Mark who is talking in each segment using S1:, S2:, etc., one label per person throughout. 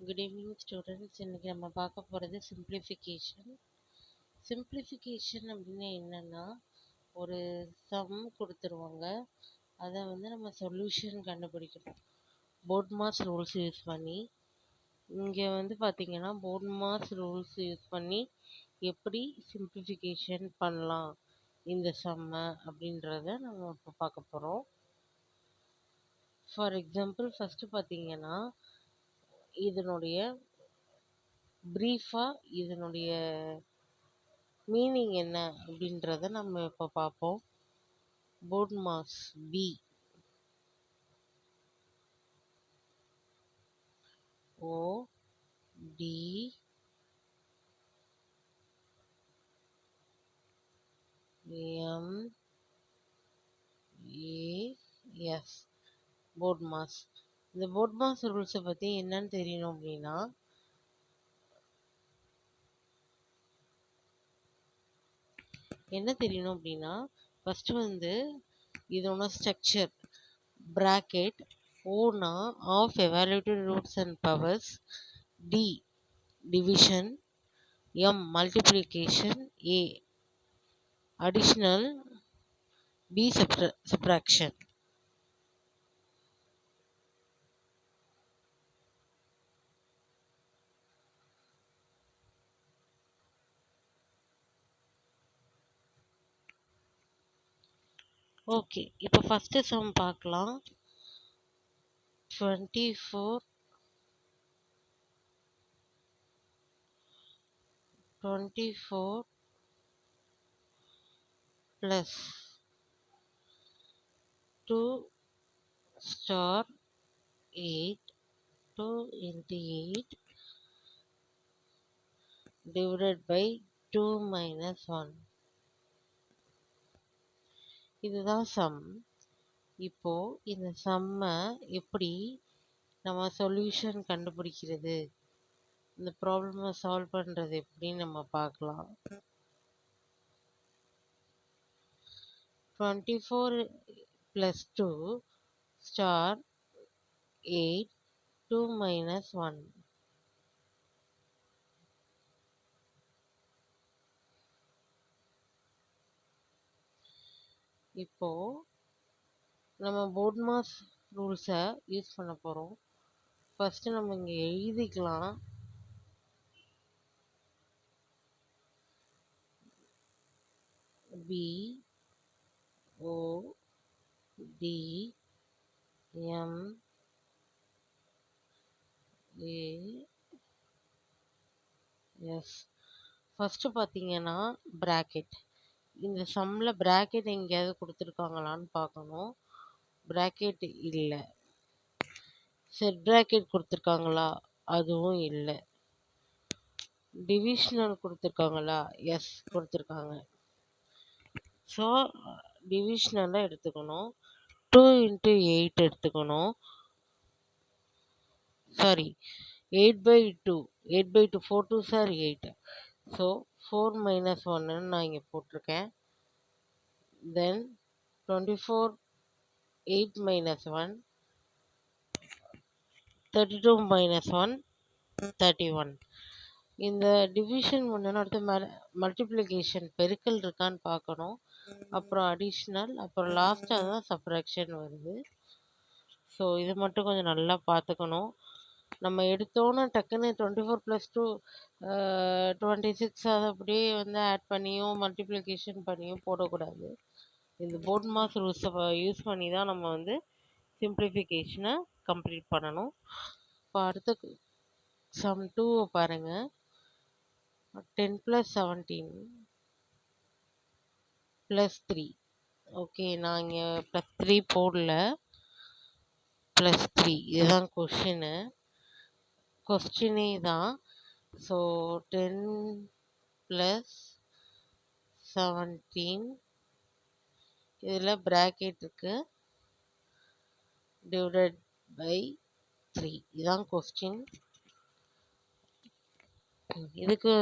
S1: Good evening students. இன்னைக்கு நம்ம பார்க்க போகிறது சிம்பிளிஃபிகேஷன். சிம்பிளிஃபிகேஷன் அப்படின்னு என்னன்னா, ஒரு சம் கொடுத்துருவாங்க, அதை நம்ம சொல்யூஷன் கண்டுபிடிக்கணும் போட்மாஸ் ரூல்ஸ் யூஸ் பண்ணி. இங்கே பார்த்தீங்கன்னா போட்மாஸ் ரூல்ஸ் யூஸ் பண்ணி எப்படி சிம்பிளிஃபிகேஷன் பண்ணலாம் இந்த சம்மை அப்படின்றத நம்ம இப்போ பார்க்க போகிறோம். ஃபார் எக்ஸாம்பிள் ஃபஸ்ட்டு பார்த்தீங்கன்னா, இதனுடைய ப்ரீஃபாக இதனுடைய மீனிங் என்ன அப்படின்றத நம்ம இப்போ பார்ப்போம். BODMAS B O D M A S BODMAS. இந்த போட்மாஸ் ரூல்ஸை பற்றி என்னன்னு தெரியணும் அப்படின்னா, ஃபஸ்ட்டு இதோட ஸ்ட்ரக்சர் bracket ஓனா of evaluated roots and powers, D division, M multiplication, A additional, B subtraction. Okay, இப்போ ஃபஸ்ட்டு சம் பார்க்கலாம். 24 plus 2 star 8, 2 into 8 divided by 2 minus 1. இதுதான் சம். இப்போ இந்த சம்மை எப்படி நம்ம சொல்யூஷன் கண்டுபிடிக்கிறது, இந்த ப்ராப்ளமை சால்வ் பண்ணுறது எப்படின்னு நம்ம பார்க்கலாம். 24 plus 2 star 8, 2 minus 1. இப்போ நம்ம போட்மாஸ் ரூல்ஸை யூஸ் பண்ண போகிறோம். ஃபஸ்ட்டு நம்ம இங்கே எழுதிக்கலாம். B O D M as. First பார்த்தீங்கன்னா ப்ராக்கெட். இந்த சம்மில் ப்ராக்கெட் எங்கேயாவது கொடுத்துருக்காங்களான்னு பார்க்கணும். ப்ராக்கெட் இல்லை. செட் ப்ராக்கெட் கொடுத்துருக்காங்களா? அதுவும் இல்லை. டிவிஷனல் கொடுத்துருக்காங்களா? எஸ் கொடுத்துருக்காங்க. ஸோ டிவிஷனலை எடுத்துக்கணும். 2 into 8 எடுத்துக்கணும். Sorry, 8 by 2. 8 by 2, 4 2s are 8. So 4 minus 1 நான் இங்கே போட்டிருக்கேன். தென் 24 8 minus 1, 32 minus 1, 31. இந்த டிவிஷன் பண்ணணும். அடுத்து மல்டிப்ளிகேஷன் பெருக்கல் இருக்கான்னு பார்க்கணும். அப்புறம் அடிஷ்னல், அப்புறம் லாஸ்ட்டாக தான் சப்ராக்ஷன் வருது. ஸோ இது மட்டும் கொஞ்சம் நல்லா பார்த்துக்கணும். நம்ம எடுத்தோன்னே டக்குன்னு 24 + 2 26 அதை அப்படியே ஆட் பண்ணியும் மல்டிப்ளிகேஷன் பண்ணியும் போடக்கூடாது. இந்த போட்மாஸ் ரூல்ஸை யூஸ் பண்ணி தான் நம்ம சிம்பிளிஃபிகேஷனை கம்ப்ளீட் பண்ணணும். இப்போ அடுத்த சம் 2 பாருங்கள். 10 + 17 + 3. ஓகே, நான் இங்கே +3 போடல, +3 இதுதான் கொஸ்டினே தான். ஸோ 10 + 17 இதில் ப்ராக்கெட் இருக்கு, டிவைடட் பை 3. இதுதான் கொஸ்டின். இதுக்கு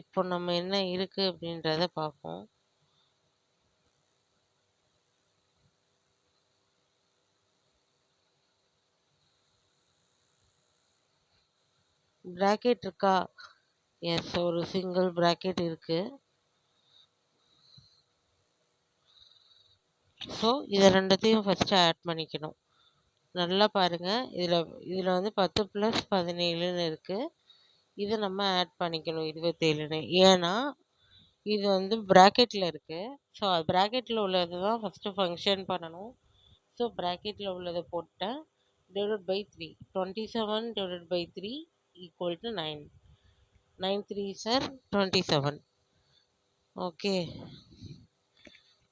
S1: இப்போ நம்ம என்ன இருக்கு அப்படின்றத பார்ப்போம். பிராக்கெட் இருக்கா? எஸ், ஒரு சிங்கிள் பிராக்கெட் இருக்கு. ஸோ இதை ரெண்டுத்தையும் ஃபஸ்ட்டு ஆட் பண்ணிக்கணும். நல்லா பாருங்கள், இதில் வந்து 10 + 17ன்னு இருக்குது. இதை நம்ம ஆட் பண்ணிக்கணும் 27ன்னு. ஏன்னா இது வந்து ப்ராக்கெட்டில் இருக்குது. ஸோ ப்ராக்கெட்டில் உள்ளது தான் ஃபஸ்ட்டு ஃபங்க்ஷன் பண்ணணும். ஸோ ப்ராக்கெட்டில் உள்ளதை போட்டேன். Divided by 3. 27 divided by 3 equal to 9. 9 3s are 27. Okay,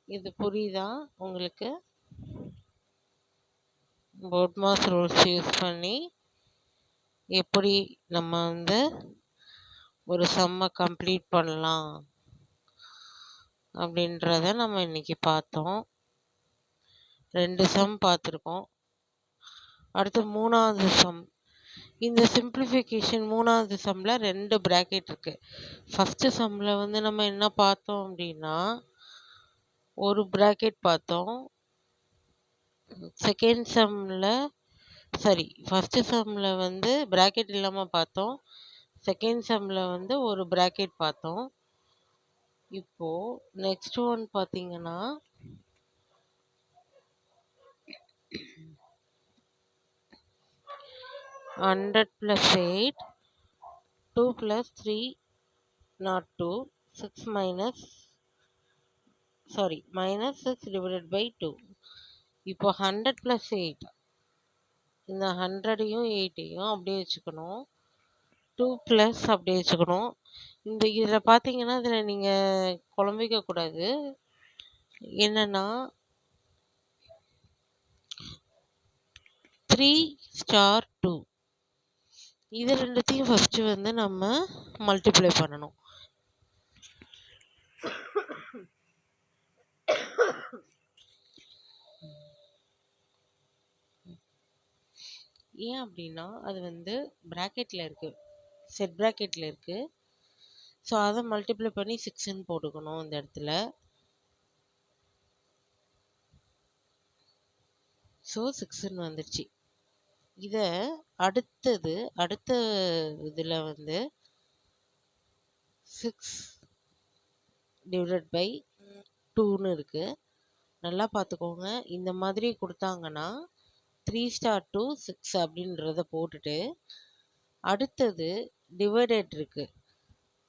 S1: இது புரியுதா உங்களுக்கு? போட்மாஸ் ரூல்ஸ் யூஸ் பண்ணி எப்படி நம்ம வந்து ஒரு சம்மை கம்ப்ளீட் பண்ணலாம் அப்படின்றத நம்ம இன்னைக்கு பார்த்தோம். 2 சம் பார்த்துருக்கோம். அடுத்து 3வது சம். இந்த சிம்பிளிஃபிகேஷன் 3வது சம்மில் 2 பிராக்கெட் இருக்குது. ஃபஸ்ட்டு சம்மில் வந்து நம்ம என்ன பார்த்தோம் அப்படின்னா, ஒரு பிராக்கெட் பார்த்தோம். செகண்ட் சம்மில் ஃபஸ்ட்டு சம்மில் வந்து பிராக்கெட் இல்லாமல் பார்த்தோம். செகண்ட் சம்மில் வந்து ஒரு பிராக்கெட் பார்த்தோம். இப்போது நெக்ஸ்ட் ஒன் பார்த்தீங்கன்னா, $100 + 8, 2 + 3 not 2, 6 -6 divided by 2. இப்போ 100 + 8, இந்த 100ஐயும் 8ஐயும் அப்படியே வச்சுக்கணும். 2 + அப்படியே வச்சுக்கணும். இதில் பார்த்தீங்கன்னா, இதில் நீங்கள் குழம்பிக்க கூடாது. என்னன்னா 3 * 2, இது ரெண்டுத்தையும் ஃபஸ்ட்டு வந்து நம்ம மல்டிப்ளை பண்ணணும். ஏன் அப்படின்னா, அது வந்து ப்ராக்கெட்டில் இருக்குது, செட் ப்ராக்கெட்டில் இருக்குது. ஸோ அதை மல்டிப்ளை பண்ணி 6ன்னு போட்டுக்கணும் இந்த இடத்துல. ஸோ 6ன்னு வந்துடுச்சு. இதை அடுத்த இதில் வந்து 6 divided by 2ன்னு இருக்குது. நல்லா பார்த்துக்கோங்க. இந்த மாதிரி கொடுத்தாங்கன்னா 3 * 2 6 அப்படின்றத போட்டுட்டு, அடுத்தது டிவைடட் இருக்குது.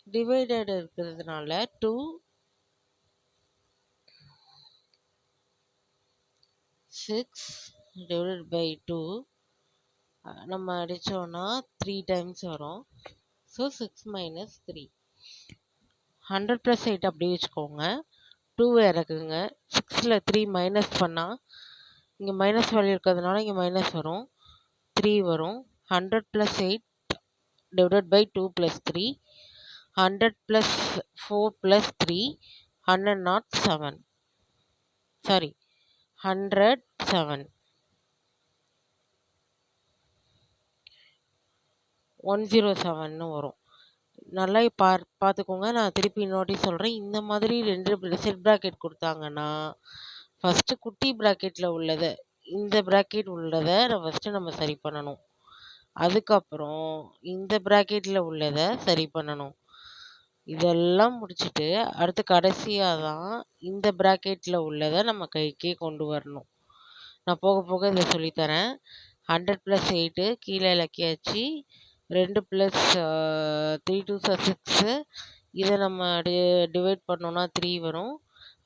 S1: டிவைடட் இருக்கிறதுனால 2 6 divided by 2 நம்ம அடித்தோன்னா 3 டைம்ஸ் வரும். ஸோ 6 - 3. 100 + 8 அப்படியே வச்சுக்கோங்க. 2 இறக்குங்க. 6ல் 3 மைனஸ் பண்ணால், இங்கே மைனஸ் வேல்யூ இருக்கிறதுனால இங்கே மைனஸ் வரும், 3 வரும். 100 + 8 divided by 2 + 3, 100 + 4 + 3, 107. 107ன்னு வரும். நல்லா பார்த்துக்கோங்க. நான் திருப்பி இன்னொரு சொல்கிறேன். இந்த மாதிரி 2 செட் ப்ராக்கெட் கொடுத்தாங்கன்னா, ஃபஸ்ட்டு குட்டி ப்ராக்கெட்டில் உள்ளதை, இந்த ப்ராக்கெட் உள்ளதை ஃபஸ்ட்டு நம்ம சரி பண்ணணும். அதுக்கப்புறம் இந்த ப்ராக்கெட்டில் உள்ளதை சரி பண்ணணும். இதெல்லாம் முடிச்சுட்டு அடுத்து கடைசியாக தான் இந்த ப்ராக்கெட்டில் உள்ளதை நம்ம கைக்கே கொண்டு வரணும். நான் போக போக இதை சொல்லித்தரேன். 100 + 8 கீழே இலக்கியாச்சு. 2 + 3 2s are 6. இதை நம்ம டிவைட் பண்ணோன்னா 3 வரும்.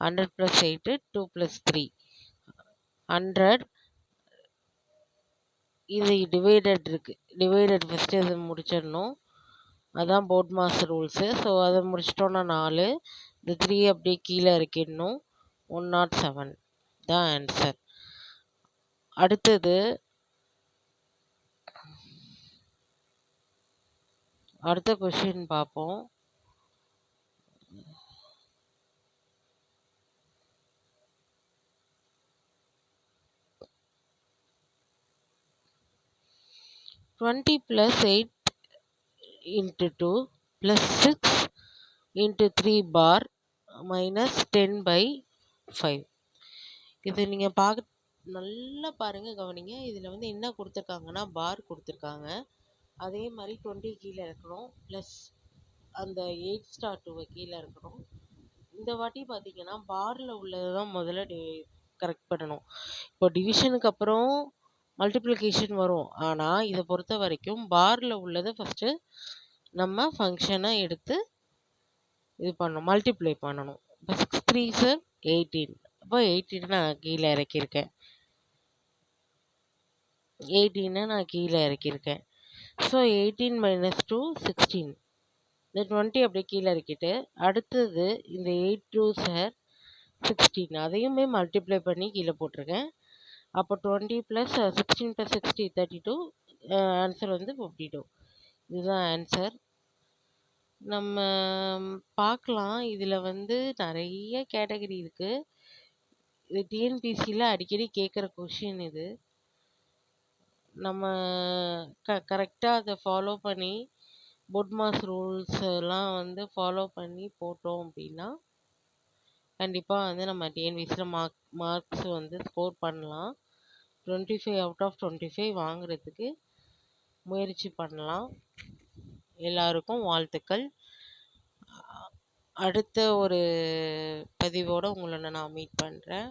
S1: 100 + 8 2 + 3 100. இது டிவைடட் இருக்குது. டிவைடட் ஃபஸ்ட்டு இதை முடிச்சிடணும். அதான் போட்மாஸ் ரூல்ஸு. ஸோ அதை முடிச்சிட்டோன்னா 4. இந்த 3 அப்படியே கீழே இறக்கிடணும். 107 தான் ஆன்சர். அடுத்த கொஷின் பார்ப்போம். $20 + 8 × 2 + 6 × 3 பார் -10/5. இது நீங்கள் நல்லா பாருங்கள், கவனிங்க. இதில் வந்து என்ன கொடுத்துருக்காங்கன்னா, பார் கொடுத்துருக்காங்க. அதே மாதிரி 20 கீழே இருக்கணும், ப்ளஸ் அந்த 8 ஸ்டார் 2 கீழே இருக்கணும். இந்த வாட்டி பார்த்தீங்கன்னா பாரில் உள்ளது தான் முதல்ல கரெக்ட் பண்ணணும். இப்போ டிவிஷனுக்கு அப்புறம் மல்டிப்ளிகேஷன் வரும், ஆனால் இதை பொறுத்த வரைக்கும் பாரில் உள்ளதை ஃபஸ்ட்டு நம்ம ஃபங்க்ஷனை எடுத்து இது பண்ணணும், மல்டிப்ளை பண்ணணும். இப்போ 6 3 சார் 18, அப்போ 18 நான் கீழே இறக்கியிருக்கேன். 18 நான் கீழே இறக்கியிருக்கேன். ஸோ 18 மைனஸ் 2 16, இந்த 20 அப்படியே கீழே இறக்கிட்டு அடுத்தது இந்த 8 2 சார் 16 அதையுமே மல்டிப்ளை பண்ணி கீழே போட்டிருக்கேன். அப்போ 20 ப்ளஸ் 16 ப்ளஸ் 60 32, ஆன்சர் வந்து 52. இதுதான் ஆன்சர். நம்ம பார்க்கலாம், இதில் வந்து நிறைய கேட்டகரி இருக்குது. இது டிஎன்பிசியில் அடிக்கடி கேட்குற கொஷின் இது. நம்ம கரெக்டாக அதை ஃபாலோ பண்ணி பொட்மாஸ் ரூல்ஸ் எல்லாம் வந்து ஃபாலோ பண்ணி போட்டோம் அப்படின்னா கண்டிப்பாக வந்து நம்ம டிஎன்பிசியில் மார்க்ஸ் வந்து ஸ்கோர் பண்ணலாம். 25 அவுட் ஆஃப் 25 வாங்குறதுக்கு முயற்சி பண்ணலாம். எல்லாருக்கும் வாழ்த்துக்கள். அடுத்த ஒரு பதிவோடு உங்களை நான் மீட் பண்ணுறேன்.